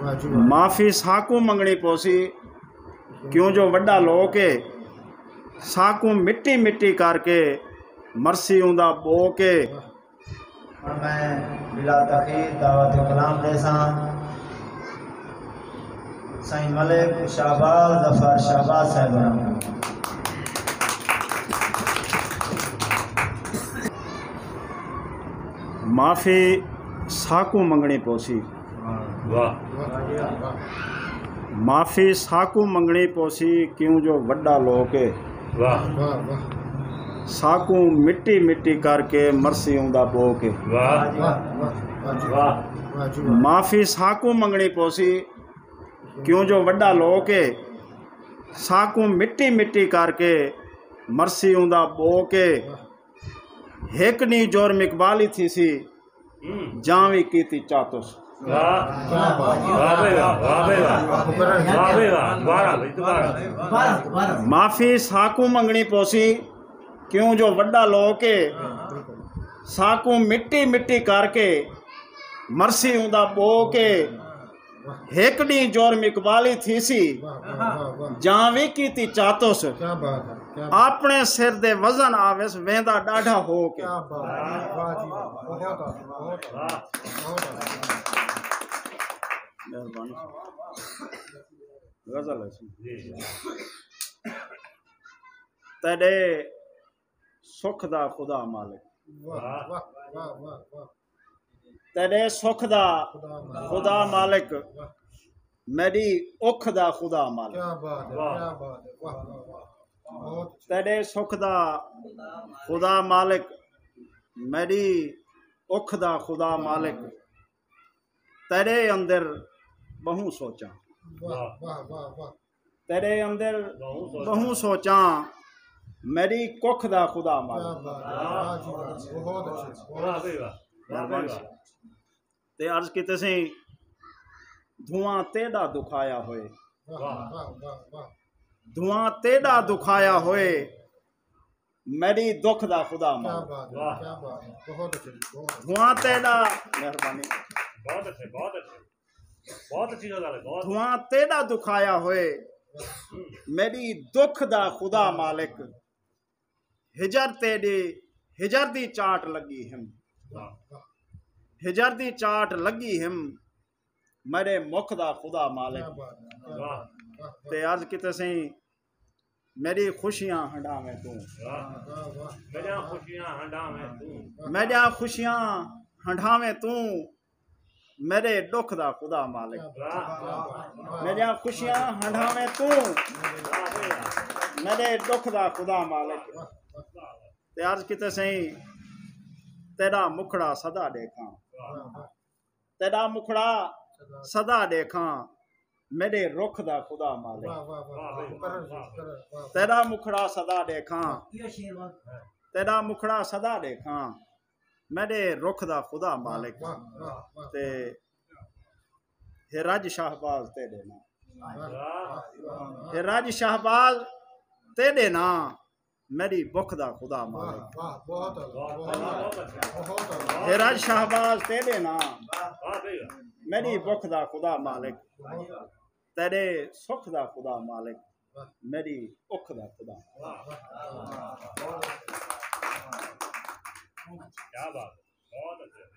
माफ़ी साकू मंगनी पोसी क्यों जो वड्डा लोग के साकू मिट्टी मिट्टी करके मरसी उंदा बो के। मैं बिला तखीर दावत कलाम रेसा साईं मलिक शाहबाज जफर शाहबाज साहब माफ़ी साकू मंगनी पोसी। माफ़ी साकू मंगनी पोसी क्यों जो वड्डा लोग के साकू मिट्टी मिट्टी करके मरसी उंदा बो के। माफ़ी साकू मंगनी पोसी क्यों जो वड्डा लोग के साकू मिट्टी मिट्टी करके मरसी उंदा बो के। हेकनी जोर मिकबाली थी सी जावी की थी चातुस। माफ़ी साकू मंगनी पोसी क्यों जो वड्डा लोग के साकू मिट्टी मिट्टी करके मरसी उंदा बो के। हेकनी जोर मिकबाली थी सी जावी की थी चातुस। अपने सिर दे वजन आवेस वेंदा डाढ़ा हो के। तेरे सुख दा खुदा मालिक तेरे सुख दा खुदा मालिक मेरी उख दा खुदा मालिक। तेरे सुख दा खुदा मालिक मेरी उख दा खुदा मालिक। तेरे अंदर बहु सोचा तेरे अंदर बहु सोचा मेरी कुख दा खुदा मालिक। ते अर्ज किते सी धुआं तेड़ा दुखाया होए धुआं तेड़ा दुखाया होए मेरी दुख दा खुदा मालिक। धुआं तेड़ा मेहरबानी धुआं तेड़ा दुखाया होए मेरी दुख दा खुदा मालिक। हिजर तेरी हिजर दी चाट लगी हिम हिजर दी चाट लगी हिम मेरे मुख दा खुदा मालिक। ते अर्ज किते सी मेरी खुशियां हंडावे तू मेरिया खुशियां हंडावे तू मेरे दुख दा खुदा मालिक। मेरिया खुशियां हंडावे तू मेरे दुख दा खुदा मालिक। ते अर्ज किते सही तेरा मुखड़ा सदा देखा तेरा मुखड़ा सदा देखा मेरे रुख दा खुदा मालिक। तेरा मुखड़ा सदा देखा तेरा मुखड़ा सदा देखा मेरे रुख दा खुदा मालिक। ते हे राज शाहबाज तेरे ना हे राज शाहबाज तेरे ना मेरी बुख दा खुदा मालिक। हे राज शाहबाज तेरे ना मेरी बुख दा खुदा मालिक। तेरे सुख दा खुदा मालिक मेरी उख दा खुदा। क्या बात बहुत अच्छे।